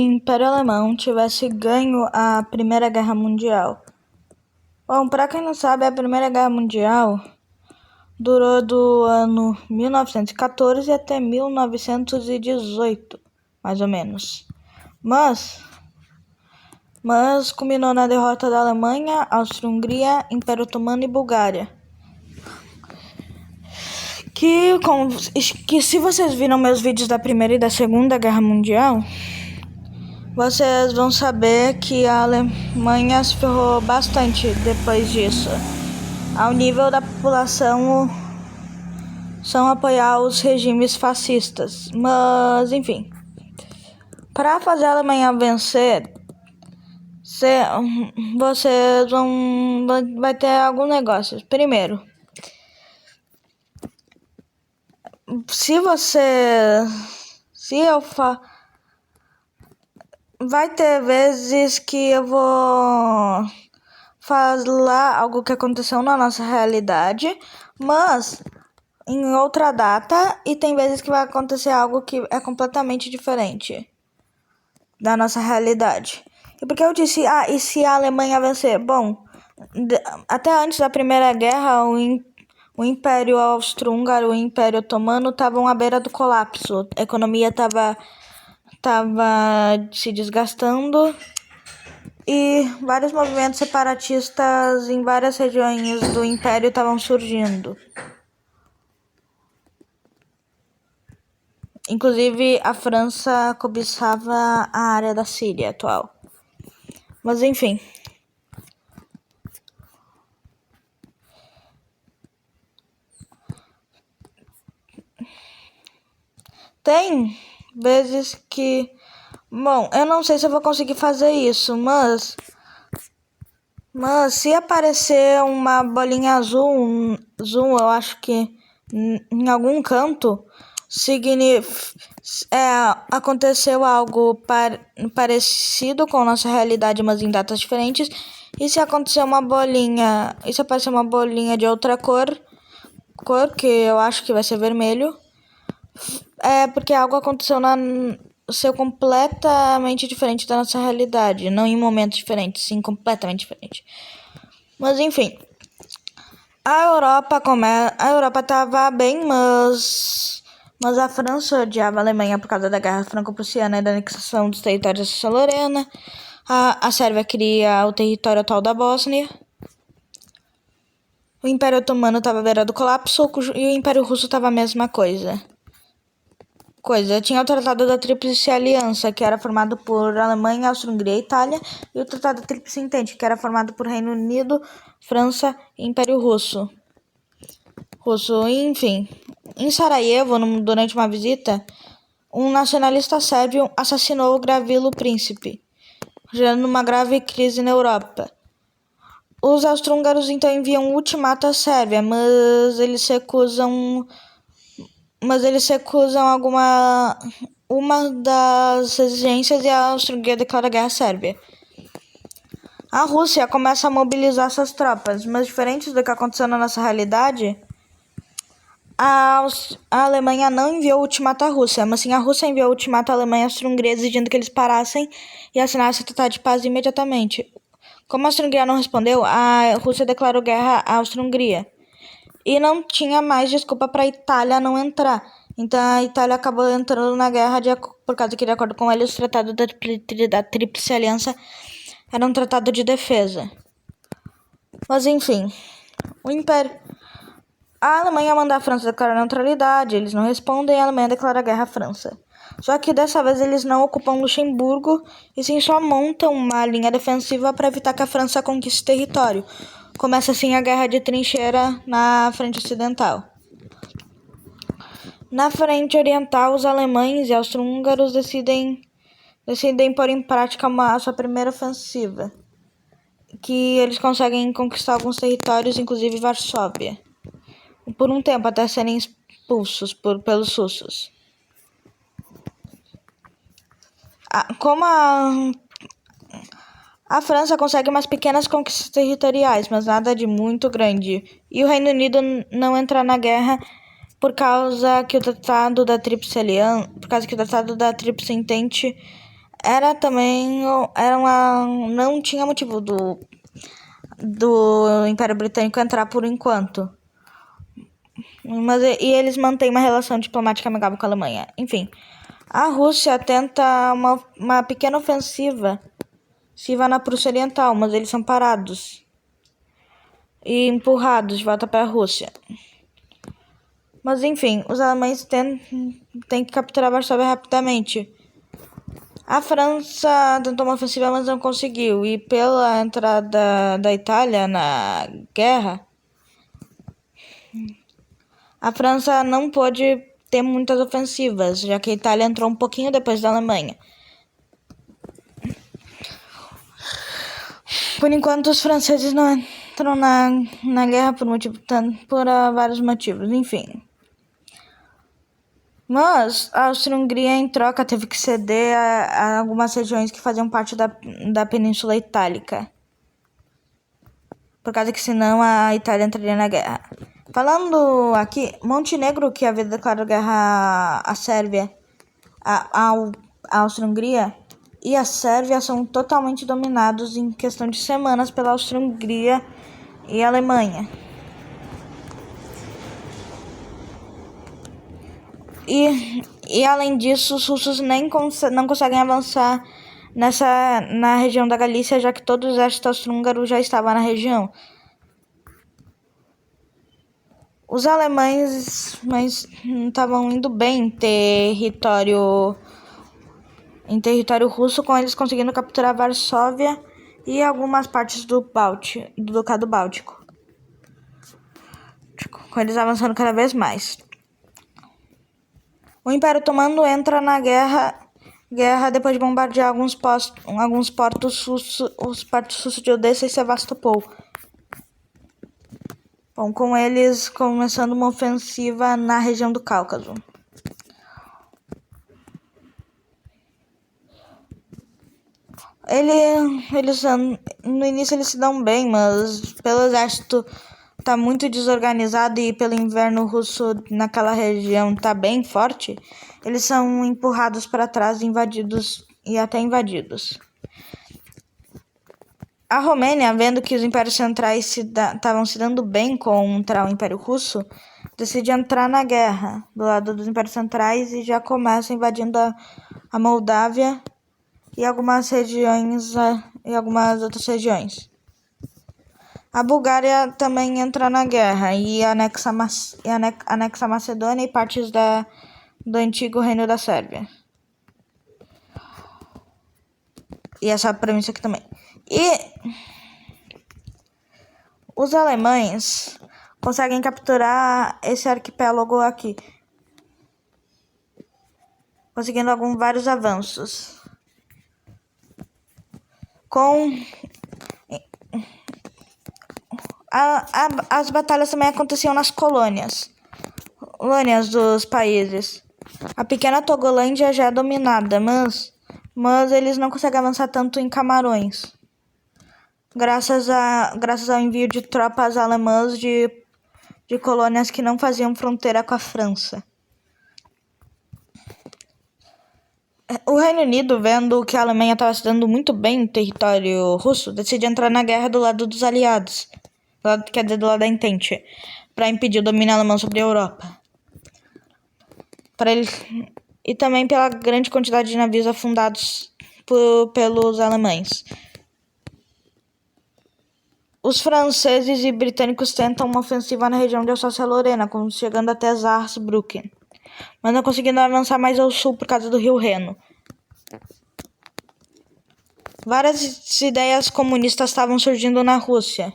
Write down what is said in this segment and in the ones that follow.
Império Alemão tivesse ganho a Primeira Guerra Mundial. Bom, para quem não sabe, a Primeira Guerra Mundial durou do ano 1914 até 1918, mais ou menos. Mas culminou na derrota da Alemanha, Áustria-Hungria, Império Otomano e Bulgária. Que se vocês viram meus vídeos da Primeira e da Segunda Guerra Mundial, vocês vão saber que a Alemanha se ferrou bastante depois disso, ao nível da população são apoiar os regimes fascistas. Mas, enfim, para fazer a Alemanha vencer, vocês vai ter alguns negócios. Primeiro, vai ter vezes que eu vou falar algo que aconteceu na nossa realidade, mas em outra data, e tem vezes que vai acontecer algo que é completamente diferente da nossa realidade. E por que eu disse, e se a Alemanha vencer? Bom, até antes da Primeira Guerra, o Império Austro-Húngaro e o Império Otomano estavam à beira do colapso. A economia estava se desgastando e vários movimentos separatistas em várias regiões do Império estavam surgindo. Inclusive, a França cobiçava a área da Síria atual. Mas, enfim. Tem vezes que... Bom, eu não sei se eu vou conseguir fazer isso, mas se aparecer uma bolinha azul, eu acho que em algum canto, aconteceu algo parecido com a nossa realidade, mas em datas diferentes. E se aparecer uma bolinha de outra cor que eu acho que vai ser vermelho, é porque algo aconteceu ser completamente diferente da nossa realidade, não em momentos diferentes, sim, completamente diferente. Mas enfim, a Europa estava bem, mas a França odiava a Alemanha por causa da Guerra Franco-Prussiana e da anexação dos territórios da Lorena. A Sérvia queria o território atual da Bósnia. O Império Otomano estava à beira do colapso e o Império Russo estava a mesma coisa. Tinha o Tratado da Tríplice Aliança, que era formado por Alemanha, Áustria-Hungria e Itália, e o Tratado da Tríplice Entente, que era formado por Reino Unido, França e Império Russo. Enfim, em Sarajevo, durante uma visita, um nacionalista sérvio assassinou o Gavrilo Princip, gerando uma grave crise na Europa. Os austro-húngaros então enviam um ultimato à Sérvia, mas eles recusam uma das exigências e a Áustria-Hungria declara guerra à Sérvia. A Rússia começa a mobilizar suas tropas, mas diferente do que aconteceu na nossa realidade, a Alemanha não enviou o ultimato à Rússia, mas sim a Rússia enviou o ultimato à Alemanha e à Áustria-Hungria exigindo que eles parassem e assinassem o tratado de paz imediatamente. Como a Áustria-Hungria não respondeu, a Rússia declarou guerra à Áustria-Hungria. E não tinha mais desculpa para a Itália não entrar. Então a Itália acabou entrando na guerra por causa que, de acordo com eles, o Tratado da Tríplice Aliança era um tratado de defesa. Mas enfim, a Alemanha manda a França declarar neutralidade, eles não respondem e a Alemanha declara guerra à França. Só que dessa vez eles não ocupam Luxemburgo e sim só montam uma linha defensiva para evitar que a França conquiste território. Começa assim a guerra de trincheira na frente ocidental. Na frente oriental, os alemães e austro-húngaros decidem pôr em prática a sua primeira ofensiva, que eles conseguem conquistar alguns territórios, inclusive Varsóvia, por um tempo até serem expulsos pelos russos. Como a França consegue umas pequenas conquistas territoriais, mas nada de muito grande. E o Reino Unido não entra na guerra por causa que o Tratado da Tríplice Entente era também não tinha motivo do Império Britânico entrar por enquanto. Mas e eles mantêm uma relação diplomática amigável com a Alemanha. Enfim, a Rússia tenta uma pequena ofensiva na Prússia Oriental, mas eles são parados e empurrados de volta para a Rússia. Mas enfim, os alemães têm que capturar Varsóvia rapidamente. A França tentou uma ofensiva, mas não conseguiu. E pela entrada da Itália na guerra, a França não pôde ter muitas ofensivas, já que a Itália entrou um pouquinho depois da Alemanha. Por enquanto, os franceses não entram na guerra por vários motivos, enfim. Mas a Áustria-Hungria, em troca, teve que ceder a algumas regiões que faziam parte da Península Itálica. Por causa que senão a Itália entraria na guerra. Falando aqui, Montenegro, que havia declarado guerra à Sérvia, à Áustria-Hungria, e a Sérvia são totalmente dominados em questão de semanas pela Áustria-Hungria e a Alemanha. E além disso, os russos não conseguem avançar na região da Galícia, já que todo o exército austro-húngaro já estava na região. Os alemães estavam indo bem em território russo, com eles conseguindo capturar Varsóvia e algumas partes do Ducado Báltico, com eles avançando cada vez mais. O Império Otomano entra na guerra depois de bombardear alguns portos russos, os portos russos de Odessa e Sevastopol. Bom, com eles começando uma ofensiva na região do Cáucaso. No início eles se dão bem, mas pelo exército tá muito desorganizado e pelo inverno russo naquela região tá bem forte, eles são empurrados para trás, invadidos. A Romênia, vendo que os impérios centrais estavam se dando bem contra o Império Russo, decide entrar na guerra do lado dos impérios centrais e já começa invadindo a Moldávia e algumas outras regiões. A Bulgária também entra na guerra e anexa a Macedônia e partes do antigo reino da Sérvia. E essa província aqui também. E os alemães conseguem capturar esse arquipélago aqui, conseguindo vários avanços. As batalhas também aconteciam nas colônias dos países. A pequena Togolândia já é dominada, mas eles não conseguem avançar tanto em Camarões, graças ao envio de tropas alemãs de colônias que não faziam fronteira com a França. O Reino Unido, vendo que a Alemanha estava se dando muito bem no território russo, decide entrar na guerra do lado dos aliados, do lado da Entente, para impedir o domínio alemão sobre a Europa. E também pela grande quantidade de navios afundados pelos alemães. Os franceses e britânicos tentam uma ofensiva na região de Alsácia-Lorena, chegando até Saarbrücken, mas não conseguindo avançar mais ao sul por causa do rio Reno. Várias ideias comunistas estavam surgindo na Rússia,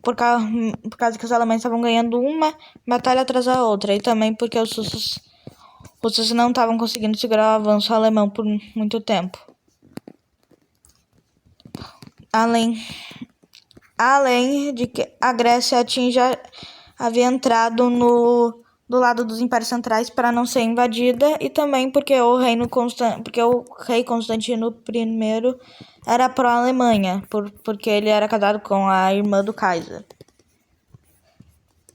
por causa que os alemães estavam ganhando uma batalha atrás da outra, e também porque os russos não estavam conseguindo segurar o avanço alemão por muito tempo. Além de que a Grécia havia entrado do lado dos impérios centrais para não ser invadida, e também porque o rei Constantino I era pró-Alemanha, porque ele era casado com a irmã do Kaiser.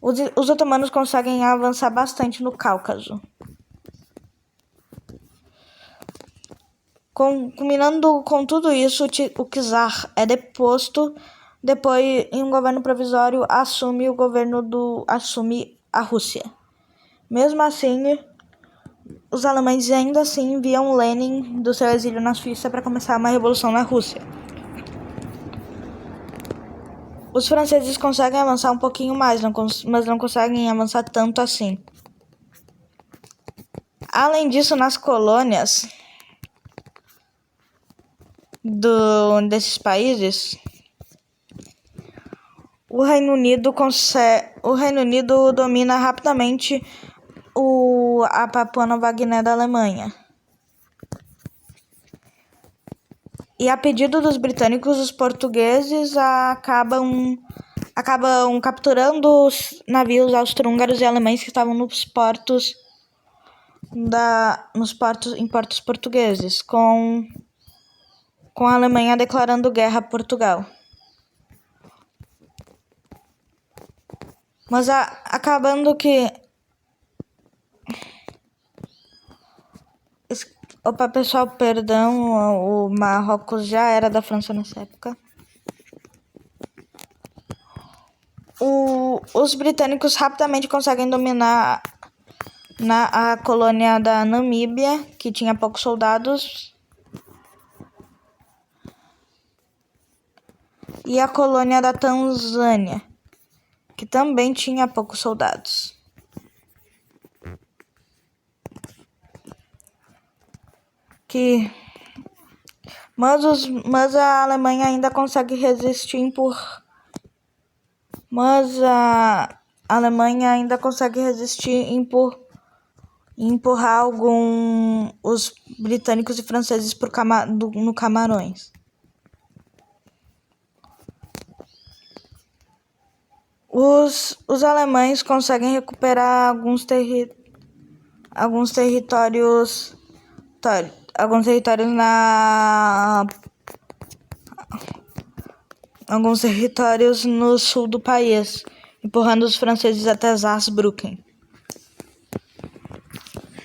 Os otomanos conseguem avançar bastante no Cáucaso. Culminando com tudo isso, o czar é deposto. Depois, em um governo provisório, assume a Rússia. Mesmo assim, os alemães ainda assim enviam Lenin do seu exílio na Suíça para começar uma revolução na Rússia. Os franceses conseguem avançar um pouquinho mais, mas não conseguem avançar tanto assim. Além disso, nas colônias desses países, o Reino Unido domina rapidamente a Papua Nova Guiné da Alemanha. E a pedido dos britânicos, os portugueses acabam capturando os navios austro-húngaros e alemães que estavam em portos portugueses, com a Alemanha declarando guerra a Portugal. Mas acabando que... Opa, pessoal, perdão, o Marrocos já era da França nessa época. Os britânicos rapidamente conseguem dominar a colônia da Namíbia, que tinha poucos soldados, e a colônia da Tanzânia, que também tinha poucos soldados. Mas a Alemanha ainda consegue resistir e empurrar os britânicos e franceses no Camarões. Os alemães conseguem recuperar alguns territórios no sul do país, empurrando os franceses até Saarbrücken,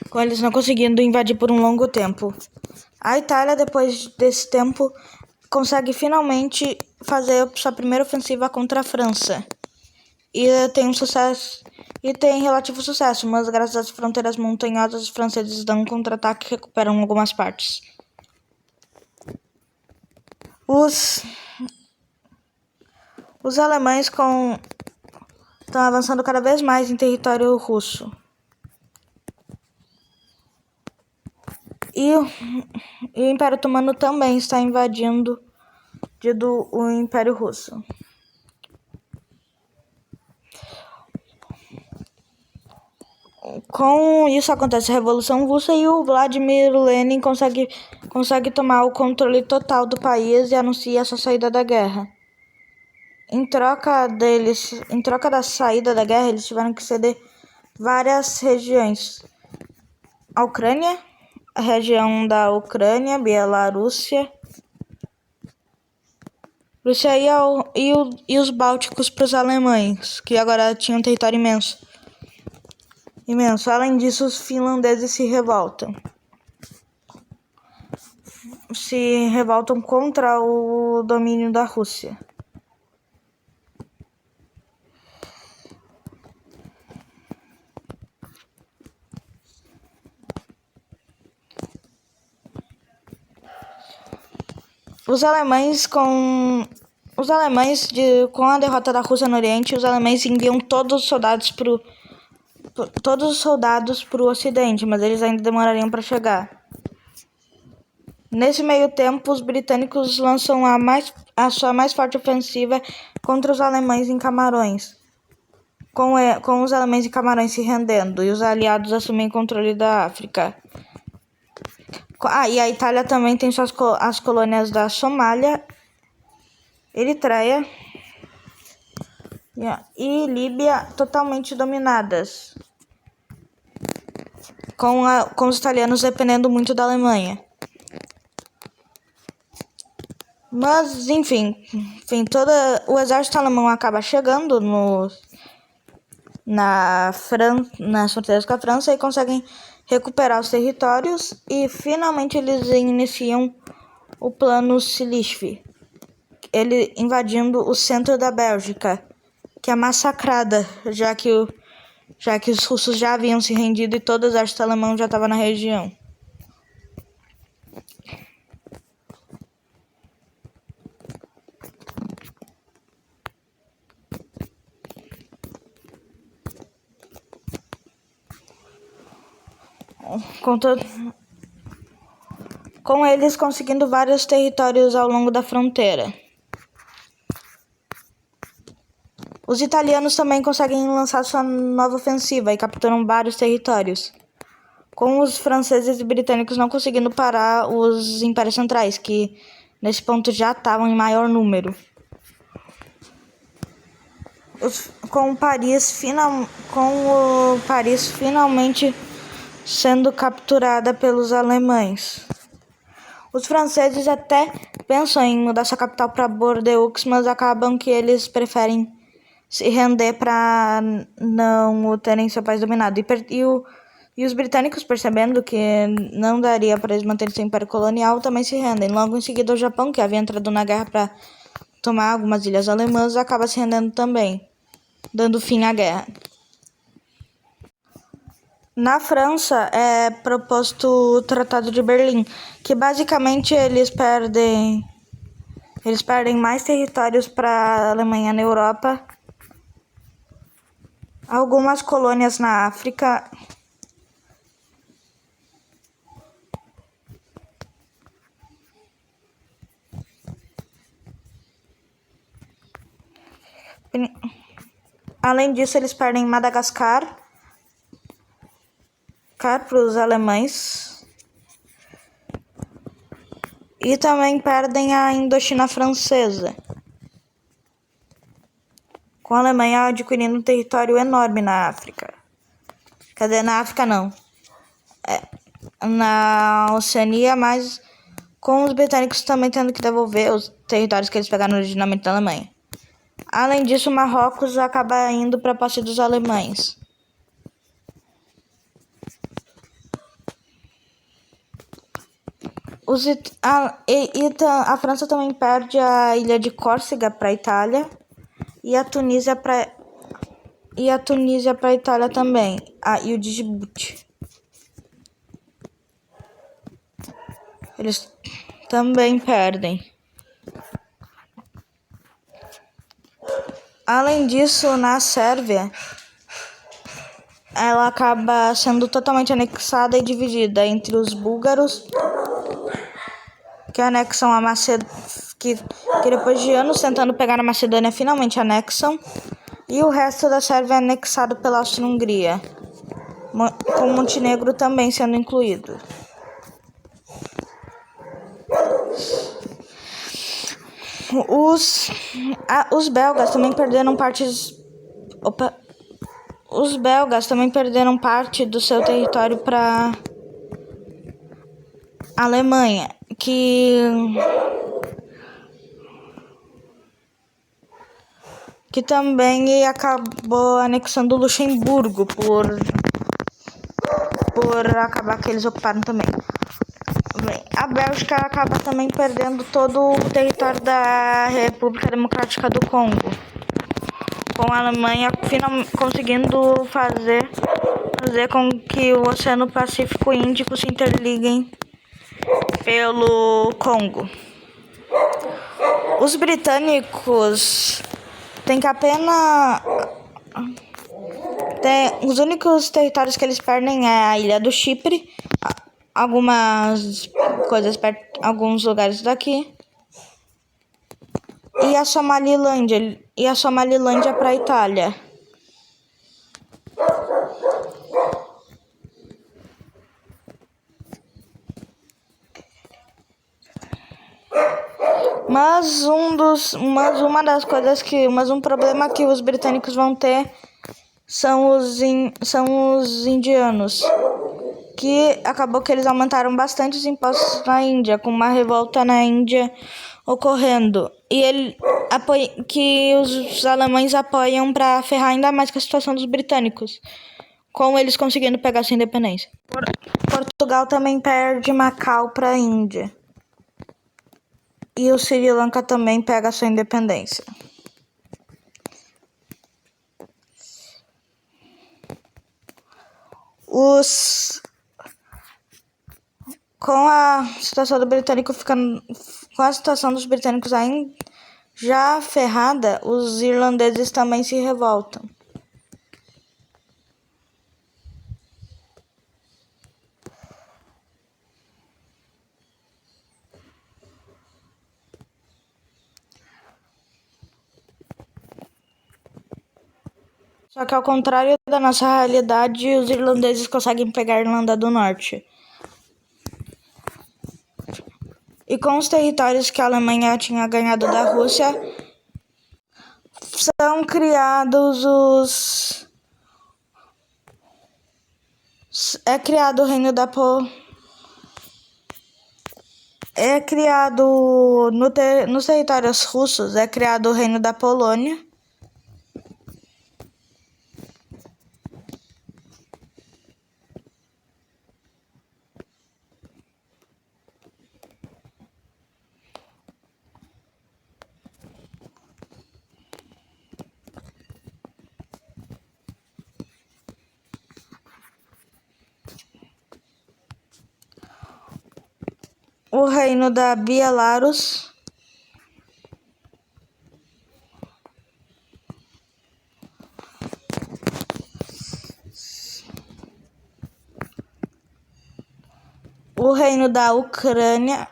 com eles não conseguindo invadir por um longo tempo. A Itália, depois desse tempo, consegue finalmente fazer sua primeira ofensiva contra a França. E tem relativo sucesso, mas graças às fronteiras montanhosas, os franceses dão um contra-ataque e recuperam algumas partes. Os alemães estão avançando cada vez mais em território russo. E o Império Otomano também está invadindo o Império Russo. Com isso acontece a Revolução Russa e o Vladimir Lenin consegue tomar o controle total do país e anuncia sua saída da guerra. Em troca da saída da guerra, eles tiveram que ceder várias regiões. A Ucrânia, a região da Ucrânia, Bielorrússia, Rússia e os Bálticos para os alemães, que agora tinham um território imenso. Além disso, os finlandeses se revoltam contra o domínio da Rússia. Com a derrota da Rússia no Oriente, os alemães enviam todos os soldados para o Ocidente, mas eles ainda demorariam para chegar. Nesse meio tempo, os britânicos lançam a sua mais forte ofensiva contra os alemães em Camarões, com os alemães em Camarões se rendendo e os aliados assumem controle da África. E a Itália também tem as colônias da Somália, Eritreia e Líbia totalmente dominadas, com os italianos dependendo muito da Alemanha. Mas, enfim, o exército alemão acaba chegando nas fronteiras com a França e conseguem recuperar os territórios e finalmente eles iniciam o plano Schlieffen, ele invadindo o centro da Bélgica, que é massacrada, já que os russos já haviam se rendido e todo o exército alemão já estava na região. Com eles conseguindo vários territórios ao longo da fronteira. Os italianos também conseguem lançar sua nova ofensiva e capturam vários territórios, com os franceses e britânicos não conseguindo parar os impérios centrais, que nesse ponto já estavam em maior número. Com o Paris finalmente sendo capturada pelos alemães. Os franceses até pensam em mudar sua capital para Bordeaux, mas acabam que eles preferem se render para não terem seu país dominado. E os britânicos, percebendo que não daria para eles manterem seu império colonial, também se rendem. Logo em seguida, o Japão, que havia entrado na guerra para tomar algumas ilhas alemãs, acaba se rendendo também, dando fim à guerra. Na França é proposto o Tratado de Berlim, que basicamente eles perdem mais territórios para a Alemanha na Europa, algumas colônias na África além disso, eles perdem Madagascar para os alemães e também perdem a Indochina francesa, com a Alemanha adquirindo um território enorme na África. Cadê? Na África não. Na Oceania, mas com os britânicos também tendo que devolver os territórios que eles pegaram originalmente da Alemanha. Além disso, Marrocos acaba indo para a posse dos alemães. A França também perde a ilha de Córcega para a Itália e a Tunísia para a Itália também, e o de Djibouti. Eles também perdem. Além disso, na Sérvia, ela acaba sendo totalmente anexada e dividida entre os búlgaros, que anexam a Macedônia, que depois de anos tentando pegar a Macedônia, finalmente anexam, e o resto da Sérvia é anexado pela Áustria-Hungria, com Montenegro também sendo incluído. Os belgas também perderam Os belgas também perderam parte do seu território para a Alemanha, que também acabou anexando Luxemburgo por acabar que eles ocuparam também. A Bélgica acaba também perdendo todo o território da República Democrática do Congo, com a Alemanha conseguindo fazer com que o Oceano Pacífico e Índico se interliguem pelo Congo. Os britânicos têm que apenas... Os únicos territórios que eles perdem é a ilha do Chipre, algumas coisas perto, alguns lugares daqui, e a Somalilândia para a Itália. Mas um problema que os britânicos vão ter são os indianos, que acabou que eles aumentaram bastante os impostos na Índia, com uma revolta na Índia ocorrendo, e que os alemães apoiam para ferrar ainda mais com a situação dos britânicos, com eles conseguindo pegar sua independência. Portugal também perde Macau para a Índia. E o Sri Lanka também pega sua independência. Com a situação do britânico ficando, com a situação dos britânicos ainda já ferrada, os irlandeses também se revoltam. Só que ao contrário da nossa realidade, os irlandeses conseguem pegar a Irlanda do Norte. E com os territórios que a Alemanha tinha ganhado da Rússia, são criados É criado o reino da nos territórios russos, é criado o reino da Polônia. O reino da Bielorrússia. O reino da Ucrânia.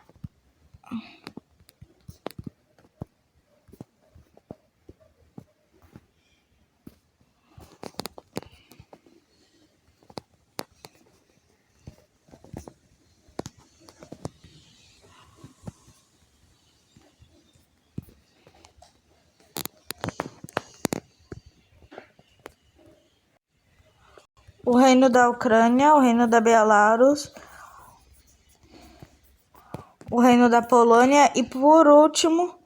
O reino da Ucrânia, o reino da Bielorrússia, o reino da Polônia e, por último,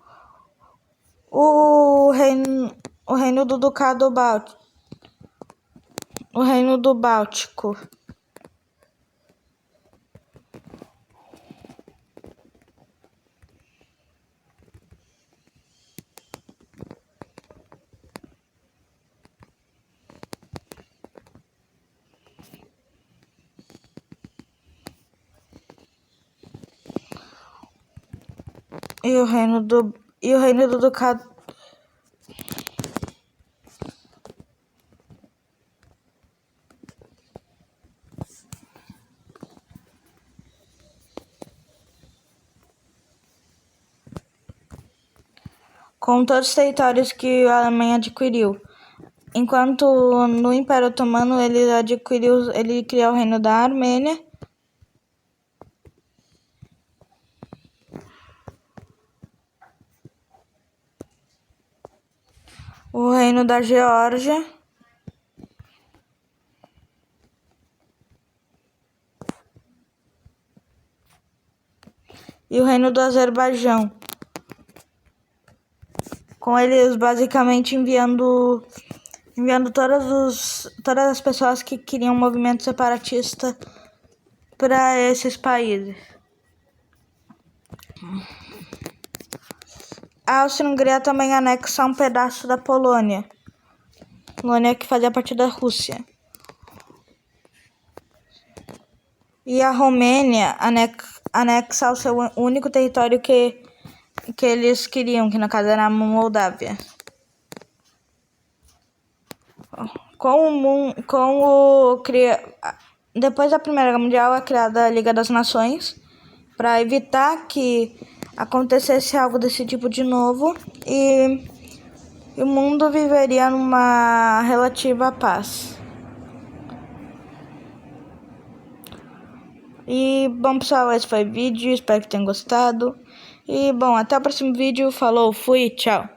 o reino do Ducado Báltico. O reino do Báltico. E o reino do Ducado. Com todos os territórios que a Alemanha adquiriu. Enquanto no Império Otomano ele criou o reino da Armênia. O reino da Geórgia. E o reino do Azerbaijão. Com eles basicamente enviando todas as pessoas que queriam um movimento separatista para esses países. A Áustria-Hungria também anexa um pedaço da Polônia. Polônia que fazia parte da Rússia. E a Romênia anexa o seu único território que eles queriam, que no caso era a Moldávia. Depois da Primeira Guerra Mundial é criada a Liga das Nações para evitar que acontecesse algo desse tipo de novo e o mundo viveria numa relativa paz. E bom, pessoal, esse foi o vídeo, espero que tenham gostado. E bom, até o próximo vídeo, falou, fui, tchau.